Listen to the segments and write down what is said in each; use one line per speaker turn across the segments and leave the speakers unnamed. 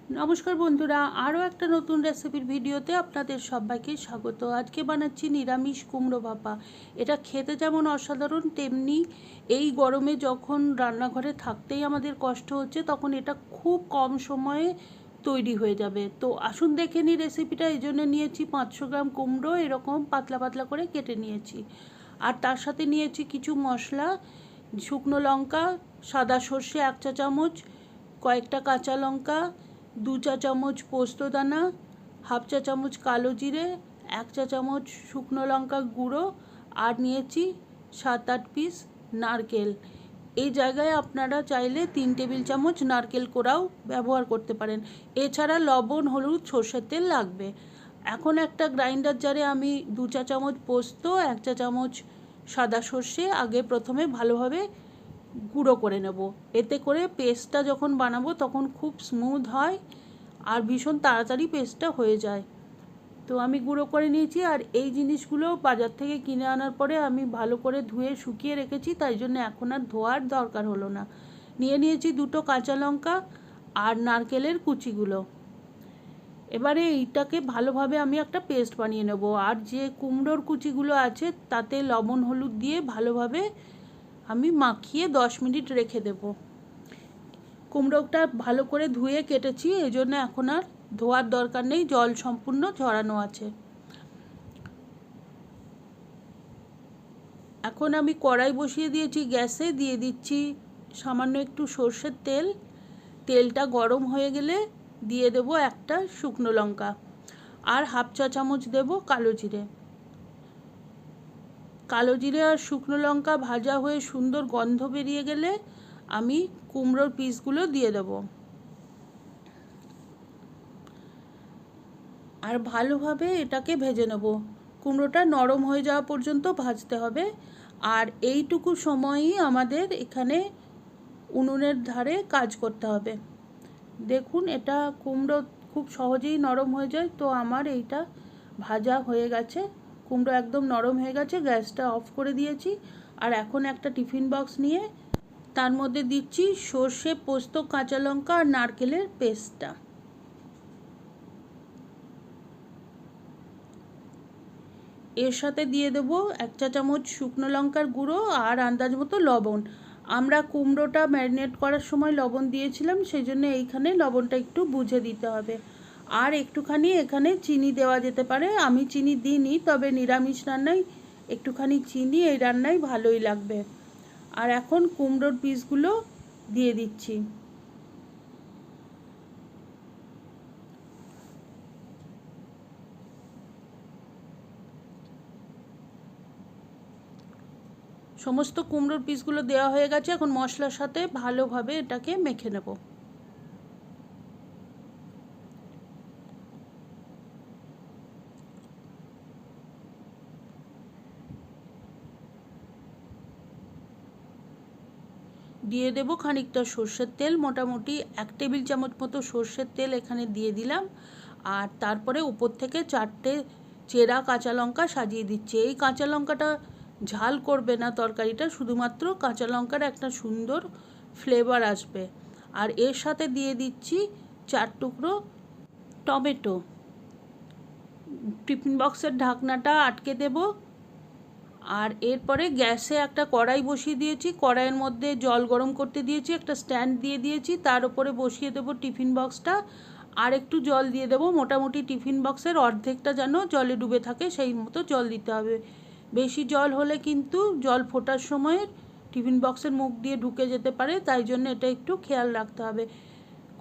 নমস্কার বন্ধুরা, আরও একটা নতুন রেসিপির ভিডিওতে আপনাদের সবাইকে স্বাগত। আজকে বানাচ্ছি নিরামিষ কুমড়ো ভাপা। এটা খেতে যেমন অসাধারণ, তেমনি এই গরমে যখন রান্নাঘরে থাকতেই আমাদের কষ্ট হচ্ছে, তখন এটা খুব কম সময়ে তৈরি হয়ে যাবে। তো আসুন দেখে নিই রেসিপিটা। এই জন্য নিয়েছি 500 গ্রাম কুমড়ো, এরকম পাতলা পাতলা করে কেটে নিয়েছি। আর তার সাথে নিয়েছি কিছু মশলা, শুকনো লঙ্কা, সাদা সর্ষে 1 চা চামচ, কয়েকটা কাঁচা লঙ্কা, 2 চা চামচ পোস্তদানা, হাফ চা চামচ কালো জিরে, 1 চা চামচ শুকনো লঙ্কা গুঁড়ো, আর নিয়েছি 7-8 পিস নারকেল। এই জায়গায় আপনারা চাইলে 3 টেবিল চামচ নারকেল কোড়াও ব্যবহার করতে পারেন। এছাড়া লবণ, হলুদ, সর্ষের তেল লাগবে। এখন একটা গ্রাইন্ডার জারে আমি 2 চা চামচ পোস্ত, 1 চা চামচ সাদা সর্ষে আগে প্রথমে ভালোভাবে গুঁড়ো করে নেব। এতে করে পেস্টটা যখন বানাবো তখন খুব স্মুথ হয় আর ভীষণ তাড়াতাড়ি পেস্টটা হয়ে যায়। তো আমি গুঁড়ো করে নিয়েছি। আর এই জিনিসগুলো বাজার থেকে কিনে আনার পরে আমি ভালো করে ধুয়ে শুকিয়ে রেখেছি, তাই জন্য এখন আর ধোয়ার দরকার হলো না। নিয়েছি 2টো কাঁচা লঙ্কা আর নারকেলের কুচিগুলো। এবারে এইটাকে ভালোভাবে আমি একটা পেস্ট বানিয়ে নেব। আর যে কুমড়োর কুচিগুলো আছে তাতে লবণ হলুদ দিয়ে ভালোভাবে আমি মাখিয়ে 10 মিনিট রেখে দেব। কুমড়োটা ভালো করে ধুয়ে কেটেছি, এই জন্য এখন আর ধোয়ার দরকার নেই, জল সম্পূর্ণ ঝরানো আছে। এখন আমি কড়াই বসিয়ে দিয়েছি গ্যাসে, দিয়ে দিচ্ছি সামান্য একটু সর্ষের তেল। তেলটা গরম হয়ে গেলে দিয়ে দেব একটা শুকনো লঙ্কা আর হাফ চা চামচ দেব কালো জিরে। কালো জিরে আর শুকনো লঙ্কা ভাজা হয়ে সুন্দর গন্ধ বেরিয়ে গেলে আমি কুমড়োর পিসগুলো দিয়ে দেব। আর ভালোভাবে এটাকে ভেজে নেব। কুমড়োটা নরম হয়ে যাওয়া পর্যন্ত ভাজতে হবে। আর এইটুকু সময়ই আমাদের এখানে উনুনের ধারে কাজ করতে হবে। দেখুন, এটা কুমড়ো খুব সহজেই নরম হয়ে যায়। তো আমার এইটা ভাজা হয়ে গেছে, কুমড়ো একদম নরম হয়ে গেছে। গ্যাসটা অফ করে দিয়েছি। আর এখন একটা টিফিন বক্স নিয়ে তার মধ্যে দিচ্ছি সর্ষে, পোস্ত, কাঁচা লঙ্কা আর নারকেলের পেস্টটা। এর সাথে দিয়ে দেব 1 চা চামচ শুকনো লঙ্কার গুঁড়ো আর আন্দাজ মতো লবণ। আমরা কুমড়োটা ম্যারিনেট করার সময় লবণ দিয়েছিলাম, সেই জন্য এইখানে লবণটা একটু বুঝে দিতে হবে। আর একটুখানি এখানে চিনি দেওয়া যেতে পারে, আমি চিনি দিইনি, তবে নিরামিষ রান্নায় একটুখানি চিনি এই রান্নায় ভালোই লাগবে। আর এখন কুমড়োর পিসগুলো দিয়ে দিচ্ছি। সমস্ত কুমড়োর পিসগুলো দেওয়া হয়ে গেছে। এখন মশলার সাথে ভালোভাবে এটাকে মেখে নেব। দিয়ে দেব খানিকটা সর্ষের তেল, মোটামুটি 1 টেবিল চামচ মতো সর্ষের তেল এখানে দিয়ে দিলাম। আর তারপরে উপর থেকে 4টে চেরা কাঁচা লঙ্কা সাজিয়ে দিচ্ছি। এই কাঁচা লঙ্কাটা ঝাল করবে না তরকারিটা, শুধুমাত্র কাঁচা লঙ্কার একটা সুন্দর ফ্লেভার আসবে। আর এর সাথে দিয়ে দিচ্ছি 4 টুকরো টমেটো। টিফিন বক্সের ঢাকনাটা আটকে দেব। আর এরপরে গ্যাসে একটা কড়াই বসিয়ে দিয়েছি। কড়াইয়ের মধ্যে জল গরম করতে দিয়েছি, একটা স্ট্যান্ড দিয়ে দিয়েছি, তার উপরে বসিয়ে দেব টিফিন বক্সটা। আর একটু জল দিয়ে দেবো, মোটামুটি টিফিন বক্সের অর্ধেকটা যেন জলে ডুবে থাকে সেই মতো জল দিতে হবে। বেশি জল হলে কিন্তু জল ফোটার সময় টিফিন বক্সের মুখ দিয়ে ঢুকে যেতে পারে, তাই জন্য এটা একটু খেয়াল রাখতে হবে।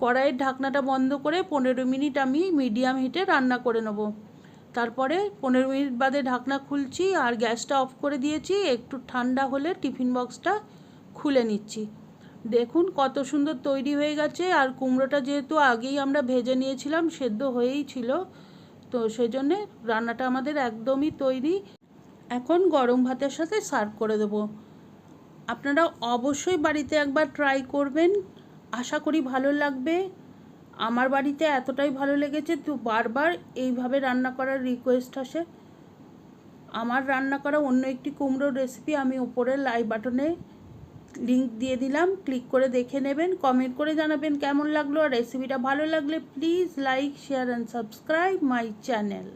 কড়াইয়ের ঢাকনাটা বন্ধ করে 15 মিনিট আমি মিডিয়াম হিটে রান্না করে নেব। তারপরে 15 মিনিট বাদে ঢাকনা খুলছি আর গ্যাসটা অফ করে দিয়েছি। একটু ঠান্ডা হলে টিফিন বক্সটা খুলে নিচ্ছি। দেখুন কত সুন্দর তৈরি হয়ে গেছে। আর কুমড়োটা যেহেতু আগেই আমরা ভেজে নিয়েছিলাম, সেদ্ধ হয়েই ছিল, তো সেই জন্যে রান্নাটা আমাদের একদমই তৈরি। এখন গরম ভাতের সাথে সার্ভ করে দেব। আপনারা অবশ্যই বাড়িতে একবার ট্রাই করবেন, আশা করি ভালো লাগবে। আমার বাড়িতে এতটাই ভালো লেগেছে তো বারবার এইভাবে রান্না করার রিকোয়েস্ট আসে। আমার রান্না করা অন্য একটি কুমড়োর রেসিপি আমি উপরের লাইক বাটনে লিংক দিয়ে দিলাম, ক্লিক করে দেখে নেবেন, কমেন্ট করে জানাবেন কেমন লাগলো। আর রেসিপিটা ভালো লাগলে please like, share and subscribe my channel.